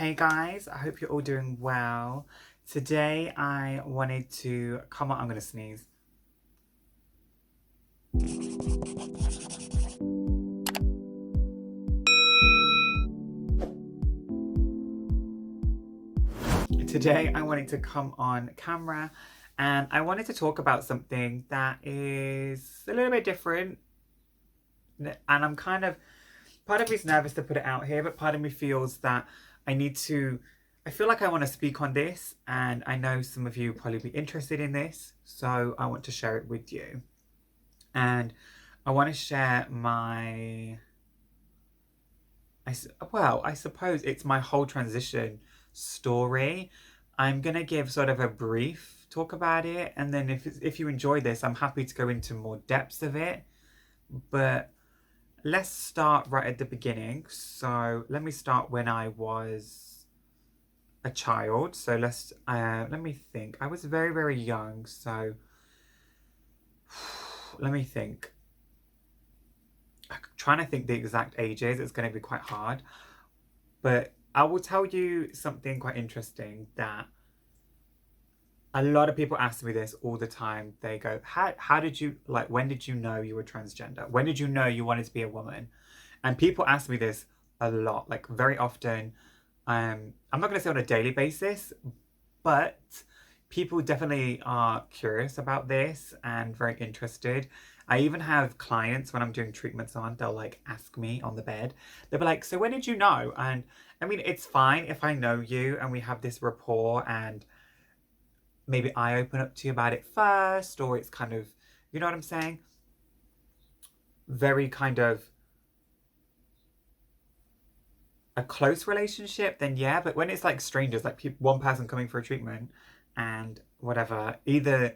Hey guys, I hope you're all doing well. Today I wanted to come on, I'm gonna sneeze. Today I wanted to come on camera and I wanted to talk about something that is a little bit different. And I'm kind of, part of me is nervous to put it out here, but part of me feels that I feel like I want to speak on this, and I know some of you will probably be interested in this, so I want to share it with you. And I want to share I suppose it's my whole transition story. I'm going to give sort of a brief talk about it, and then if you enjoy this, I'm happy to go into more depths of it. But let's start right at the beginning. So let me start when I was a child. So let me think. I was very, very young. So let me think. I'm trying to think the exact ages. It's going to be quite hard. But I will tell you something quite interesting that a lot of people ask me this all the time. They go, how did you, like, when did you know you were transgender? When did you know you wanted to be a woman? And people ask me this a lot, like very often. I'm not going to say on a daily basis, but people definitely are curious about this and very interested. I even have clients when I'm doing treatments on, they'll like ask me on the bed. They'll be like, so when did you know? And I mean, it's fine if I know you and we have this rapport and maybe I open up to you about it first, or it's kind of, you know what I'm saying? Very kind of a close relationship, then yeah. But when it's like strangers, like one person coming for a treatment and whatever, either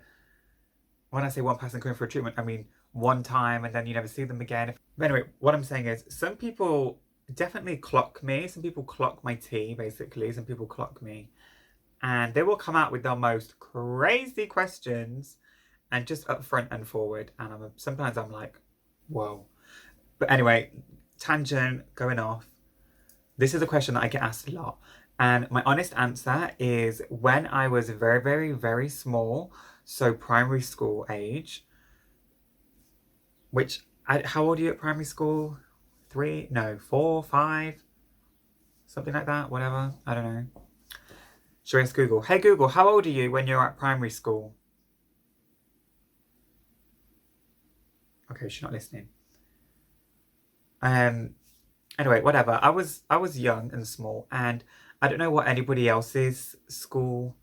when I say one person coming for a treatment, I mean one time and then you never see them again. But anyway, what I'm saying is some people definitely clock me. Some people clock my tea, basically. Some people clock me. And they will come out with the most crazy questions and just upfront and forward. And sometimes I'm like, whoa. But anyway, tangent going off. This is a question that I get asked a lot. And my honest answer is when I was very, very, very small, so primary school age, how old are you at primary school? 3? No, 4, 5? Something like that, whatever. I don't know. Should I ask Google? Hey Google, how old are you when you're at primary school? Okay, she's not listening. Anyway, whatever. I was young and small, and I don't know what anybody else's school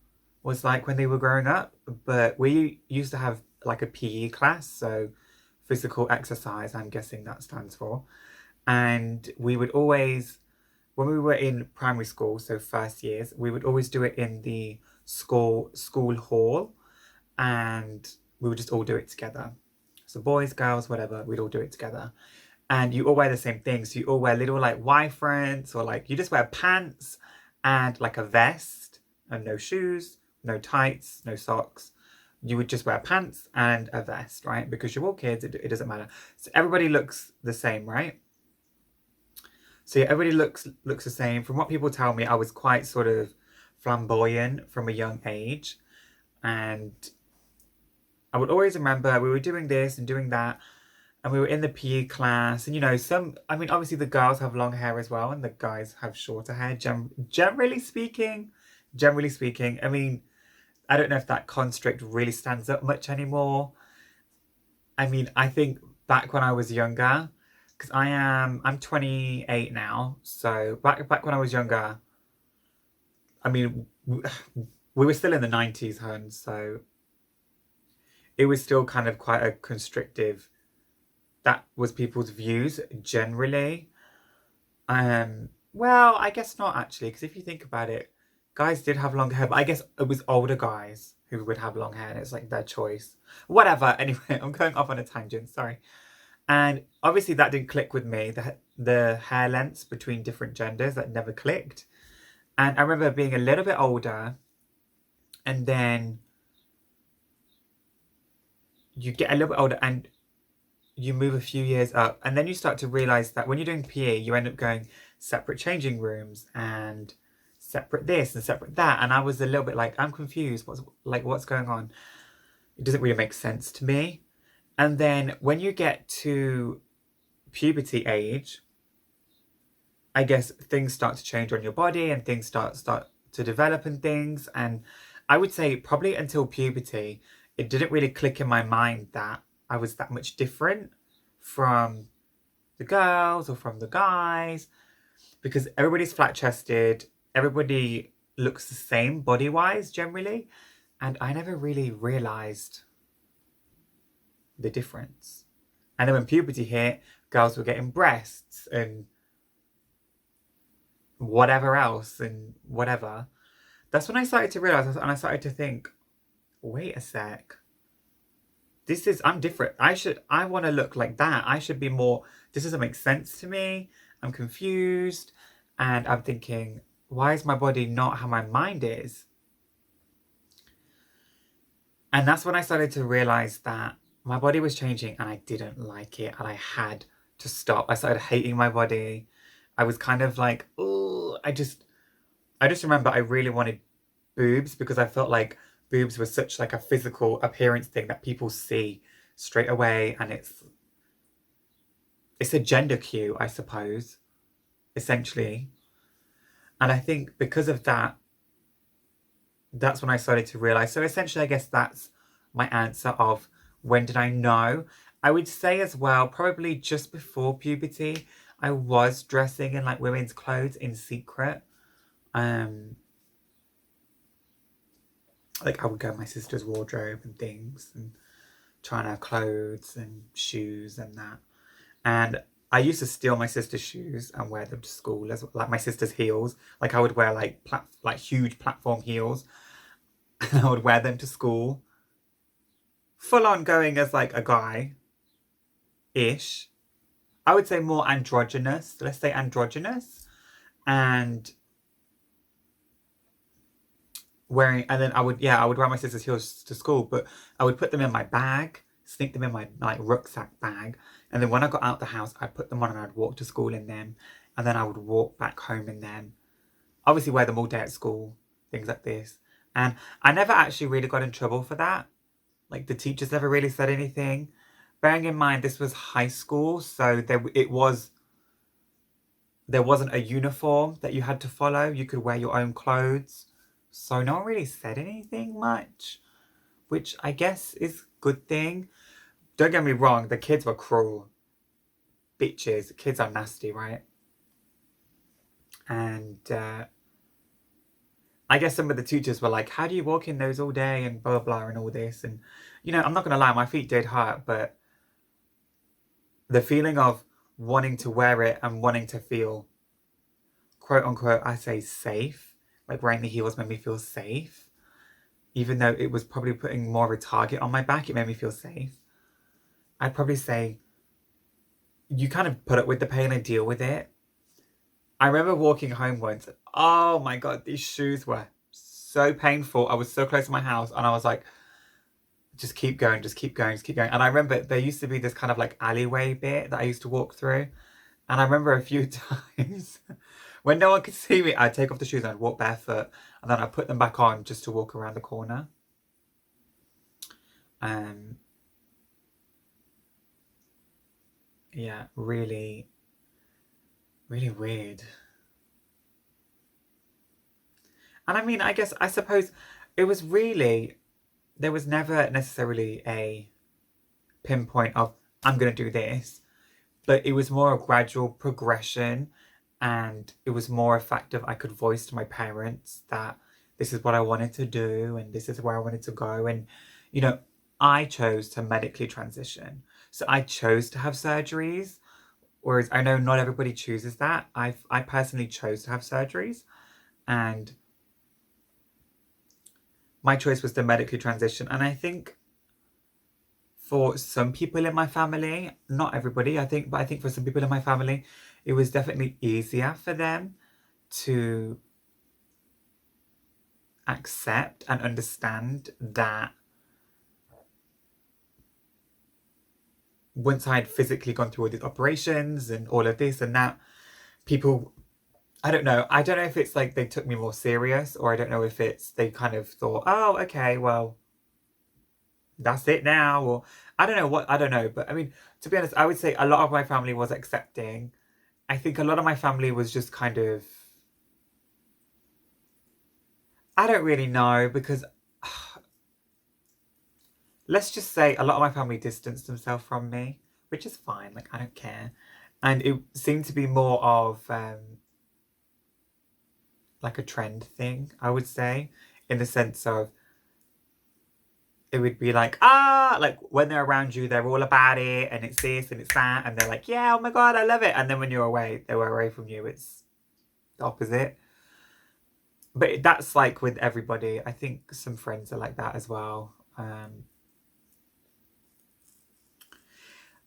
was like when they were growing up, but we used to have like a PE class, so physical exercise, I'm guessing that stands for. And we would always, when we were in primary school, so first years, we would always do it in the school hall, and we would just all do it together. So boys, girls, whatever, we'd all do it together. And you all wear the same things. So you all wear little like Y-fronts, or like you just wear pants and like a vest and no shoes, no tights, no socks. You would just wear pants and a vest, right? Because you're all kids, it doesn't matter. So everybody looks the same, right? So yeah, everybody looks the same. From what people tell me, I was quite sort of flamboyant from a young age. And I would always remember we were doing this and doing that. And we were in the PE class, and you know, I mean, obviously the girls have long hair as well, and the guys have shorter hair. Generally speaking, I mean, I don't know if that construct really stands up much anymore. I mean, I think back when I was younger, because I'm 28 now, so back when I was younger, I mean, we were still in the 90s, hun, so it was still kind of quite a constrictive. That was people's views generally. Well, I guess not actually, because if you think about it, guys did have long hair, but I guess it was older guys who would have long hair, and it's like their choice. Whatever. Anyway, I'm going off on a tangent. Sorry. And obviously that didn't click with me. The hair lengths between different genders, that never clicked. And I remember being a little bit older, and then you get a little bit older, and you move a few years up, and then you start to realize that when you're doing PE, you end up going separate changing rooms and separate this and separate that. And I was a little bit like, I'm confused. What's going on? It doesn't really make sense to me. And then when you get to puberty age, I guess things start to change on your body and things start to develop and things. And I would say probably until puberty, it didn't really click in my mind that I was that much different from the girls or from the guys, because everybody's flat chested, everybody looks the same body wise generally, and I never really realized the difference. And then when puberty hit, girls were getting breasts and whatever else and whatever. That's when I started to realize, and I started to think, wait a sec. I'm different. I want to look like that. I should be more, this doesn't make sense to me. I'm confused. And I'm thinking, why is my body not how my mind is? And that's when I started to realize that my body was changing and I didn't like it and I had to stop. I started hating my body. I was kind of like, oh, I just remember I really wanted boobs because I felt like boobs were such like a physical appearance thing that people see straight away, and it's a gender cue, I suppose, essentially. And I think because of that, that's when I started to realize. So essentially, I guess that's my answer of when did I know. I would say as well, probably just before puberty, I was dressing in like women's clothes in secret. Like I would go in my sister's wardrobe and things and try on her clothes and shoes and that. And I used to steal my sister's shoes and wear them to school, as like my sister's heels. Like I would wear like huge platform heels, and I would wear them to school. Full on going as like a guy ish. I would say more androgynous. Let's say androgynous, and wearing. And then I would wear my sister's heels to school, but I would put them in my bag, sneak them in my like rucksack bag, and then when I got out the house, I'd put them on and I'd walk to school in them, and then I would walk back home in them. Obviously, wear them all day at school, things like this. And I never actually really got in trouble for that. Like the teachers never really said anything. Bearing in mind this was high school, so there wasn't a uniform that you had to follow. You could wear your own clothes. So no one really said anything much, which I guess is a good thing. Don't get me wrong, the kids were cruel. Bitches. Kids are nasty, right? And I guess some of the teachers were like, how do you walk in those all day and blah, blah, and all this. And, I'm not going to lie, my feet did hurt, but the feeling of wanting to wear it and wanting to feel, quote unquote, I say safe, like wearing the heels made me feel safe. Even though it was probably putting more of a target on my back, it made me feel safe. I'd probably say you kind of put up with the pain and deal with it. I remember walking home once. Oh my God, these shoes were so painful. I was so close to my house and I was like, just keep going, just keep going, just keep going. And I remember there used to be this kind of like alleyway bit that I used to walk through. And I remember a few times when no one could see me, I'd take off the shoes and I'd walk barefoot and then I'd put them back on just to walk around the corner. Yeah, really, really weird. And I mean, I suppose it was really, there was never necessarily a pinpoint of, I'm going to do this, but it was more a gradual progression. And it was more a fact of I could voice to my parents that this is what I wanted to do and this is where I wanted to go. And, I chose to medically transition. So I chose to have surgeries. Whereas I know not everybody chooses that. I personally chose to have surgeries. And my choice was to medically transition. And I think for some people in my family, not everybody, but I think for some people in my family, it was definitely easier for them to accept and understand that once I had physically gone through all these operations and all of this and that, people I don't know. I don't know if it's like they took me more serious, or I don't know if it's they kind of thought, oh, okay, well, that's it now, or I don't know what, I don't know. But I mean, to be honest, I would say a lot of my family was accepting. I think a lot of my family was just kind of, I don't really know because let's just say a lot of my family distanced themselves from me, which is fine. Like, I don't care. And it seemed to be more of like a trend thing, I would say, in the sense of it would be like, ah, like when they're around you, they're all about it and it's this and it's that. And they're like, yeah, oh my God, I love it. And then when you're away, they were away from you. It's the opposite. But that's like with everybody. I think some friends are like that as well.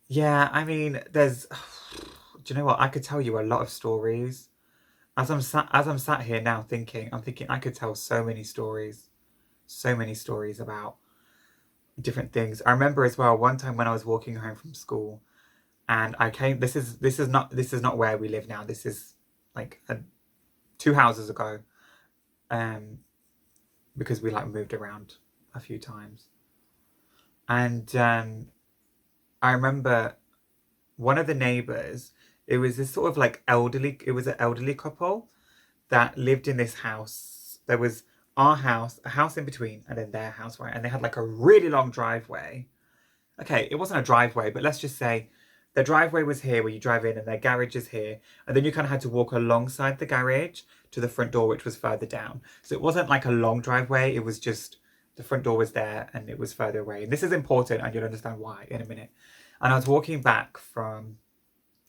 Yeah, I mean, there's. Do you know what? I could tell you a lot of stories. As I'm sat here now thinking, I'm thinking I could tell so many stories about different things. I remember as well one time when I was walking home from school, and I came. This is not where we live now. This is like 2 houses ago, um, because we like moved around a few times, and I remember one of the neighbors. It was this sort of like elderly. It was an elderly couple that lived in this house. There was our house, a house in between, and then their house, right? And they had like a really long driveway. Okay, it wasn't a driveway, but let's just say the driveway was here where you drive in, and their garage is here. And then you kind of had to walk alongside the garage to the front door, which was further down. So it wasn't like a long driveway, it was just the front door was there and it was further away. And this is important, and you'll understand why in a minute. And I was walking back from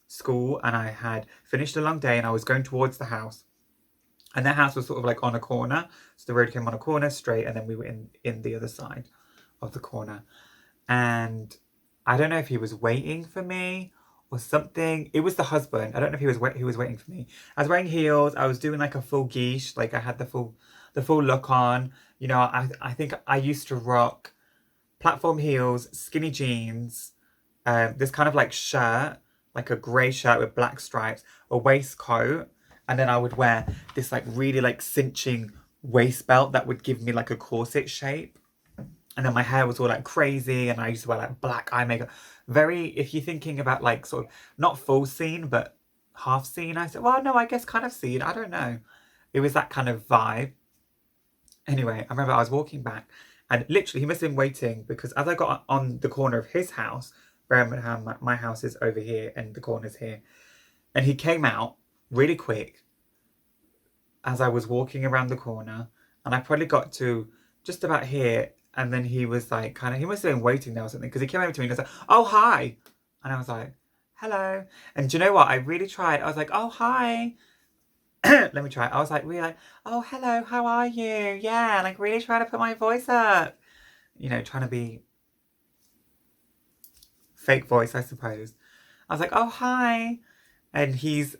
school, and I had finished a long day, and I was going towards the house. And their house was sort of like on a corner. So the road came on a corner straight, and then we were in the other side of the corner. And I don't know if he was waiting for me or something. It was the husband. I don't know if he was waiting for me. I was wearing heels. I was doing like a full guiche. Like I had the full look on. You know, I think I used to rock platform heels, skinny jeans, this kind of like shirt, like a grey shirt with black stripes, a waistcoat, and then I would wear this like really like cinching waist belt that would give me like a corset shape. And then my hair was all like crazy, and I used to wear like black eye makeup. Very, if you're thinking about like sort of not full scene, but half scene, I said, well, no, I guess kind of scene. I don't know. It was that kind of vibe. Anyway, I remember I was walking back, and literally he must have been waiting because as I got on the corner of his house, Birmingham, my house is over here and the corner's here, and he came out really quick as I was walking around the corner, and I probably got to just about here, and then he was like, kind of, he must have been waiting there or something, because he came over to me and was like, oh, hi. And I was like, hello. And do you know what? I really tried. I was like, oh, hi. Let me try. I was like, really like, oh, hello, how are you? Yeah, like really trying to put my voice up. You know, trying to be fake voice, I suppose. I was like, oh, hi. And he's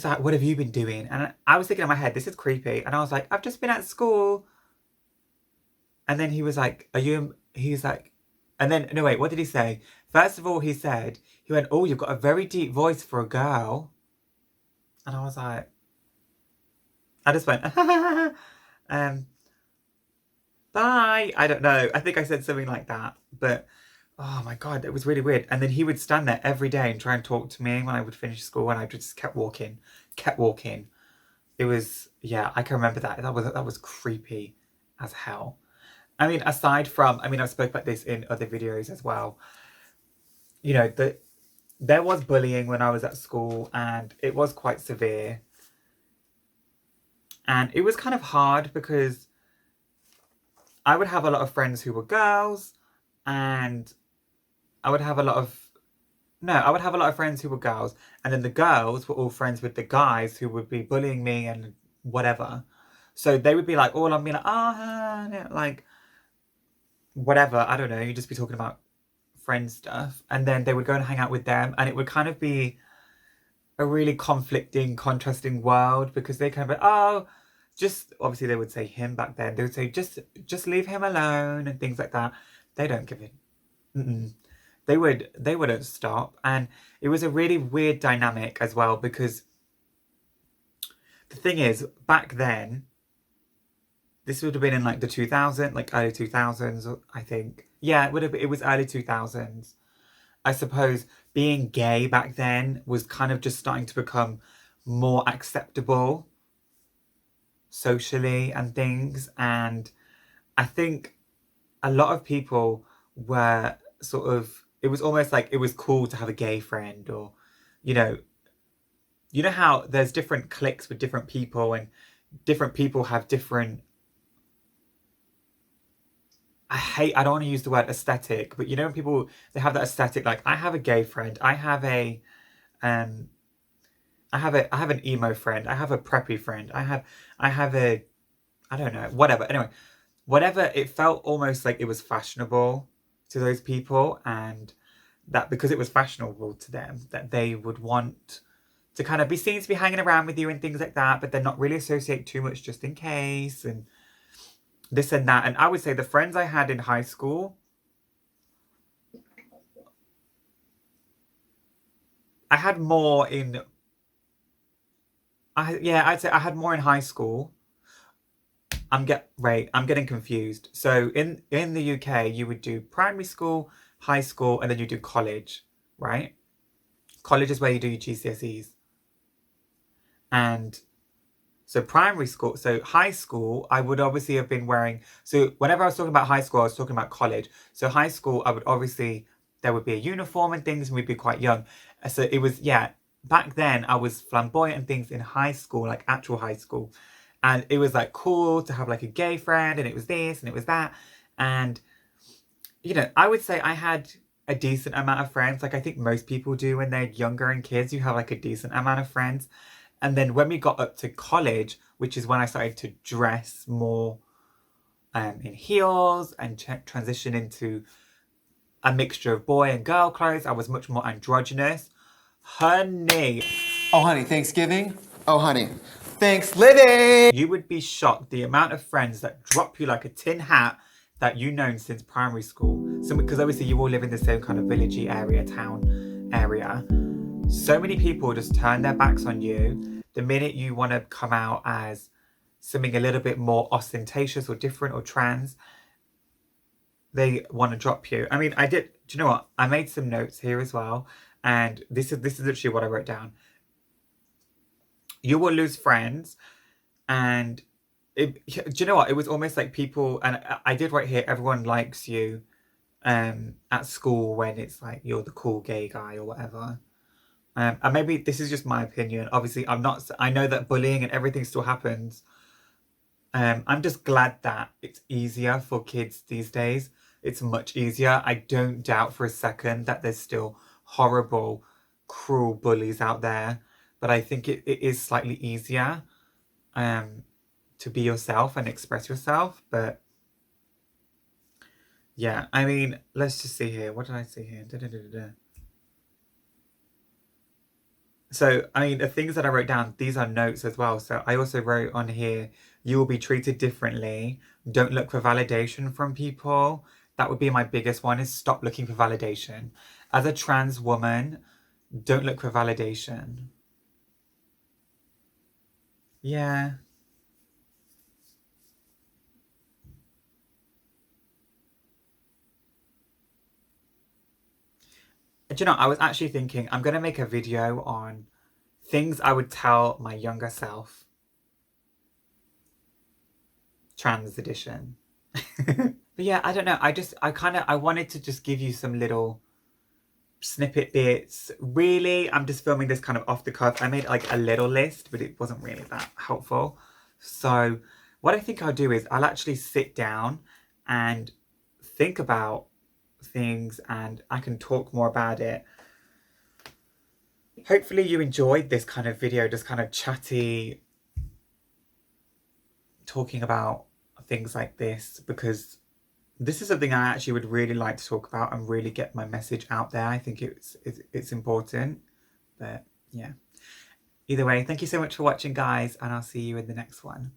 like, what have you been doing? And I was thinking in my head, this is creepy. And I was like, I've just been at school. And then he was like, he's like, and then, no, wait, what did he say? First of all, he went, oh, you've got a very deep voice for a girl. And I was like, I just went, bye. I don't know. I think I said something like that. But, oh my God, it was really weird. And then he would stand there every day and try and talk to me when I would finish school. And I just kept walking. It was, yeah, I can remember that. That was creepy as hell. I mean, aside from, I mean, I've spoke about this in other videos as well. You know, there was bullying when I was at school, and it was quite severe. And it was kind of hard because I would have a lot of friends who were girls, and I would have a lot of, no, I would have a lot of friends who were girls, and then the girls were all friends with the guys who would be bullying me and whatever. So they would be like all on me like, oh, like, whatever, I don't know, you'd just be talking about friend stuff, and then they would go and hang out with them, and it would kind of be a really conflicting, contrasting world, because they kind of be, oh, just, obviously they would say him back then, they would say just leave him alone and things like that. They don't give it. Mm-mm. they wouldn't stop. And it was a really weird dynamic as well, because the thing is, back then, this would have been in like the 2000s, like early 2000s, I think. Yeah, it was early 2000s. I suppose being gay back then was kind of just starting to become more acceptable socially and things. And I think a lot of people were sort of, it was almost like it was cool to have a gay friend, or, you know, you know how there's different cliques with different people, and different people have different, I don't want to use the word aesthetic, but you know when people, they have that aesthetic, like I have a gay friend, um I have an emo friend, I have a preppy friend, I have a, I don't know, whatever. Anyway, whatever, it felt almost like it was fashionable to those people, and that because it was fashionable to them, that they would want to kind of be seen to be hanging around with you and things like that, but then not really associate too much just in case, and this and that. And I would say the friends I had in high school, I had more in, I'd say I had more in high school. I'm getting confused. So in the UK, you would do primary school, high school, and then you do college, right? College is where you do your GCSEs. And so primary school, so high school, I would obviously have been wearing, so whenever I was talking about high school, I was talking about college. So high school, I would obviously, there would be a uniform and things, and we'd be quite young. So it was, yeah, back then I was flamboyant and things in high school, like actual high school. And it was like cool to have like a gay friend, and it was this and it was that. And, you know, I would say I had a decent amount of friends. Like I think most people do when they're younger and kids, you have like a decent amount of friends. And then when we got up to college, which is when I started to dress more in heels and transition into a mixture of boy and girl clothes, I was much more androgynous. Honey. Oh, honey, Thanksgiving? Oh, honey, thanks living! You would be shocked the amount of friends that drop you like a tin hat that you've known since primary school. So, because obviously you all live in the same kind of villagey area, town area. So many people just turn their backs on you the minute you want to come out as something a little bit more ostentatious or different or trans. They want to drop you. I mean, I did. Do you know what? I made some notes here as well, and this is literally what I wrote down. You will lose friends, and do you know what? It was almost like people, and I did write here. Everyone likes you, at school when it's like you're the cool gay guy or whatever. And maybe this is just my opinion. Obviously, I'm not. I know that bullying and everything still happens. I'm just glad that it's easier for kids these days. It's much easier. I don't doubt for a second that there's still horrible, cruel bullies out there, but I think it is slightly easier to be yourself and express yourself. But yeah, I mean, let's just see here. What did I see here? Da-da-da-da-da. So, I mean, the things that I wrote down, these are notes as well. So I also wrote on here, you will be treated differently. Don't look for validation from people. That would be my biggest one, is stop looking for validation. As a trans woman, don't look for validation. Yeah. Do you know, I was actually thinking I'm going to make a video on things I would tell my younger self. Trans edition. But yeah, I don't know. I wanted to just give you some little snippet bits. Really, I'm just filming this kind of off the cuff. I made like a little list, but it wasn't really that helpful. So what I think I'll do is I'll actually sit down and think about things, and I can talk more about it. Hopefully you enjoyed this kind of video, just kind of chatty, talking about things like this, because this is something I actually would really like to talk about and really get my message out there. I think it's important. But yeah. Either way, thank you so much for watching, guys, and I'll see you in the next one.